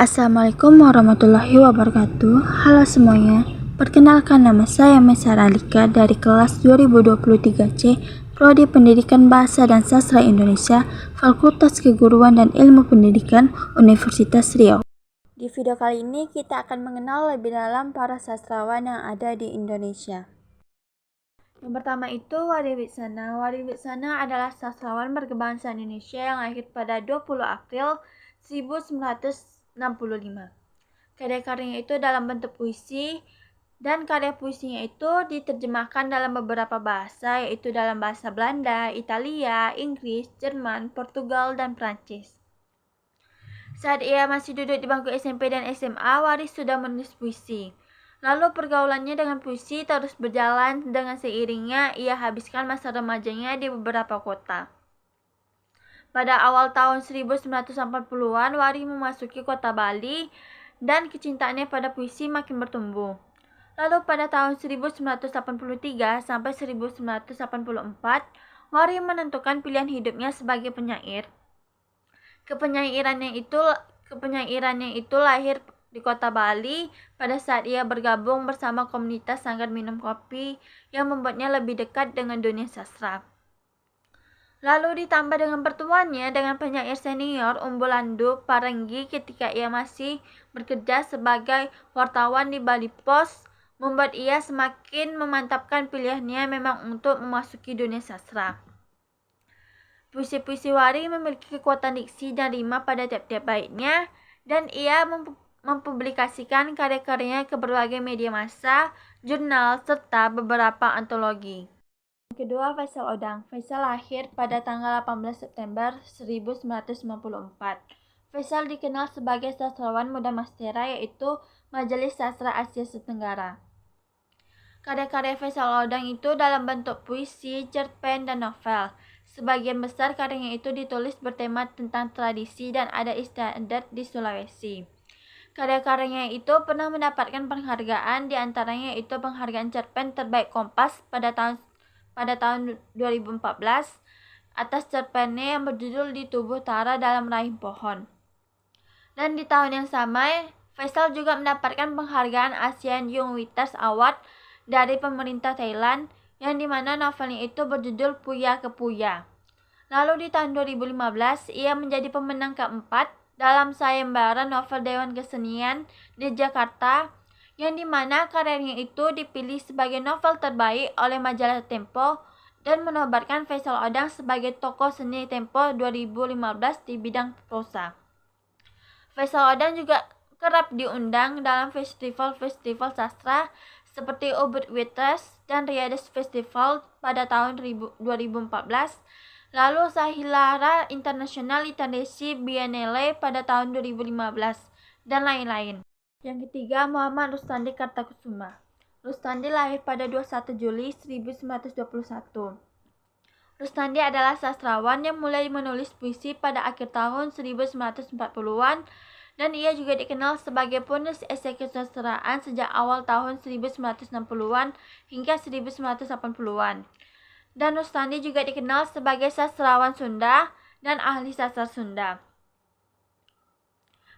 Assalamualaikum warahmatullahi wabarakatuh. Halo semuanya, perkenalkan nama saya Mesa Ralika dari kelas 2023C, Prodi Pendidikan Bahasa dan Sastra Indonesia, Fakultas Keguruan dan Ilmu Pendidikan, Universitas Riau. Di video kali ini kita akan mengenal lebih dalam para sastrawan yang ada di Indonesia. Yang pertama itu Wari Wiksana. Wari Wiksana adalah sastrawan berkebangsaan Indonesia yang lahir pada 20 April 1965. Karya-karyanya itu dalam bentuk puisi, dan karya puisinya itu diterjemahkan dalam beberapa bahasa, yaitu dalam bahasa Belanda, Italia, Inggris, Jerman, Portugal, dan Prancis. Saat ia masih duduk di bangku SMP dan SMA, Wari sudah menulis puisi. Lalu pergaulannya dengan puisi terus berjalan, dengan seiringnya ia habiskan masa remajanya di beberapa kota. Pada awal tahun 1980-an, Wari memasuki kota Bali dan kecintaannya pada puisi makin bertumbuh. Lalu pada tahun 1983 sampai 1984, Wari menentukan pilihan hidupnya sebagai penyair. Kepenyairannya itu lahir di kota Bali pada saat ia bergabung bersama komunitas Sanggar Minum Kopi yang membuatnya lebih dekat dengan dunia sastra. Lalu ditambah dengan pertemuannya dengan penyair senior Umbulandu Parenggi ketika ia masih bekerja sebagai wartawan di Bali Post, membuat ia semakin memantapkan pilihannya memang untuk memasuki dunia sastra. Puisi-puisi Wari memiliki kekuatan diksi dan rima pada tiap-tiap baitnya, dan ia mempublikasikan karya-karyanya ke berbagai media massa, jurnal, serta beberapa antologi. Kedua, Faisal Odang. Faisal lahir pada tanggal 18 September 1954. Faisal dikenal sebagai sastrawan muda Mastera, yaitu Majelis Sastra Asia Tenggara. Karya-karya Faisal Odang itu dalam bentuk puisi, cerpen, dan novel. Sebagian besar karyanya itu ditulis bertema tentang tradisi dan adat istiadat di Sulawesi. Karya-karyanya itu pernah mendapatkan penghargaan, diantaranya itu penghargaan cerpen terbaik Kompas pada tahun 2014 atas cerpennya yang berjudul Di Tubuh Tara Dalam Rahim Pohon. Dan di tahun yang sama, Faisal juga mendapatkan penghargaan ASEAN Young Writers Award dari pemerintah Thailand, yang dimana novelnya itu berjudul Puya ke Puya. Lalu di tahun 2015, ia menjadi pemenang keempat dalam sayembara novel Dewan Kesenian di Jakarta, yang dimana karyanya itu dipilih sebagai novel terbaik oleh majalah Tempo dan menobatkan Faisal Odang sebagai tokoh seni Tempo 2015 di bidang prosa. Faisal Odang juga kerap diundang dalam festival-festival sastra seperti Ubud Writers dan Riades Festival pada tahun 2014, lalu Sahilara International Literasi Biennale pada tahun 2015, dan lain-lain. Yang ketiga, Muhammad Rustandi Kartakusuma. Rustandi lahir pada 21 Juli 1921. Rustandi adalah sastrawan yang mulai menulis puisi pada akhir tahun 1940-an, dan ia juga dikenal sebagai penulis esai kesusastraan sejak awal tahun 1960-an hingga 1980-an. Dan Rustandi juga dikenal sebagai sastrawan Sunda dan ahli sastra Sunda.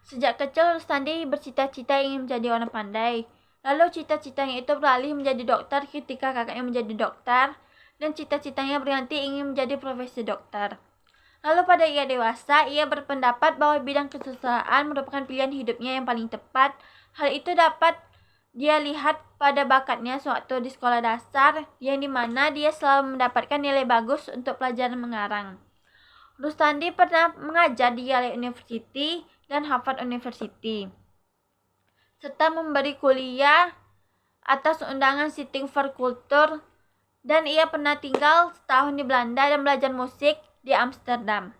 Sejak kecil, Rustandi bercita-cita ingin menjadi orang pandai. Lalu cita-citanya itu beralih menjadi dokter ketika kakaknya menjadi dokter, dan cita-citanya berganti ingin menjadi profesi dokter. Lalu pada ia dewasa, ia berpendapat bahwa bidang kesusastraan merupakan pilihan hidupnya yang paling tepat. Hal itu dapat dia lihat pada bakatnya sewaktu di sekolah dasar, yang dimana dia selalu mendapatkan nilai bagus untuk pelajaran mengarang. Rustandi pernah mengajar di Yale University dan Harvard University, serta memberi kuliah atas undangan Sitting for Culture, dan ia pernah tinggal setahun di Belanda dan belajar musik di Amsterdam.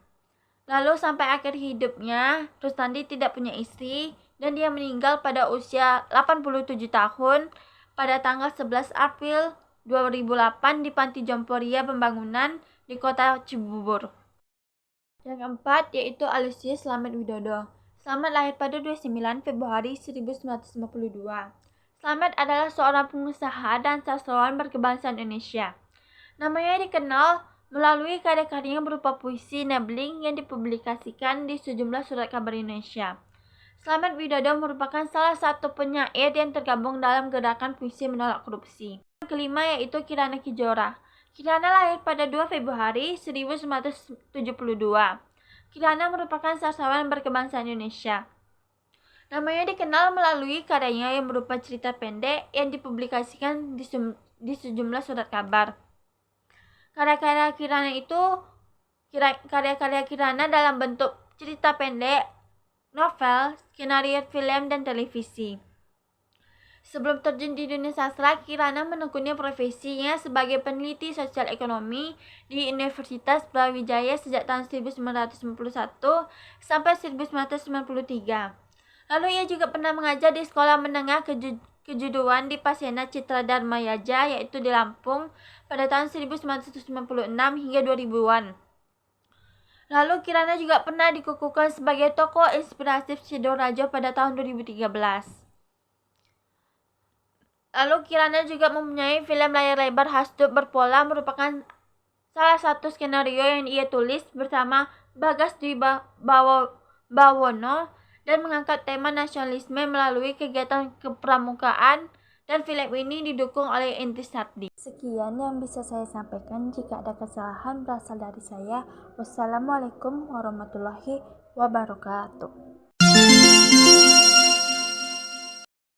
Lalu sampai akhir hidupnya, Rustandi tidak punya istri, dan dia meninggal pada usia 87 tahun pada tanggal 11 April 2008 di Panti Jompo Ria Pembangunan di kota Cibubur. Yang keempat yaitu Alusius Slamet Widodo. Slamet lahir pada 29 Februari 1952. Slamet adalah seorang pengusaha dan sastrawan berkebangsaan Indonesia. Namanya dikenal melalui karya-karyanya berupa puisi Nebling yang dipublikasikan di sejumlah surat kabar Indonesia. Slamet Widodo merupakan salah satu penyair yang tergabung dalam gerakan puisi menolak korupsi. Yang kelima yaitu Kirana Kijora. Kirana lahir pada 2 Februari 1972. Kirana merupakan sastrawan berkebangsaan Indonesia. Namanya dikenal melalui karyanya yang berupa cerita pendek yang dipublikasikan di sejumlah surat kabar. Karya-karya Kirana dalam bentuk cerita pendek, novel, skenario film, dan televisi. Sebelum terjun di dunia sastra, Kirana menekuni profesinya sebagai peneliti sosial ekonomi di Universitas Brawijaya sejak tahun 1991 sampai 1993. Lalu ia juga pernah mengajar di sekolah menengah kejuruan di Pasena Citra Dharma Yaja, yaitu di Lampung, pada tahun 1996 hingga 2000-an. Lalu Kirana juga pernah dikukuhkan sebagai tokoh inspiratif Sidoarjo pada tahun 2013. Lalu Kirana juga mempunyai film layar lebar Hasduk Berpola, merupakan salah satu skenario yang ia tulis bersama Bagas Dwi Bawono dan mengangkat tema nasionalisme melalui kegiatan kepramukaan, dan film ini didukung oleh Intisardi. Sekian yang bisa saya sampaikan. Jika ada kesalahan berasal dari saya. Wassalamualaikum warahmatullahi wabarakatuh.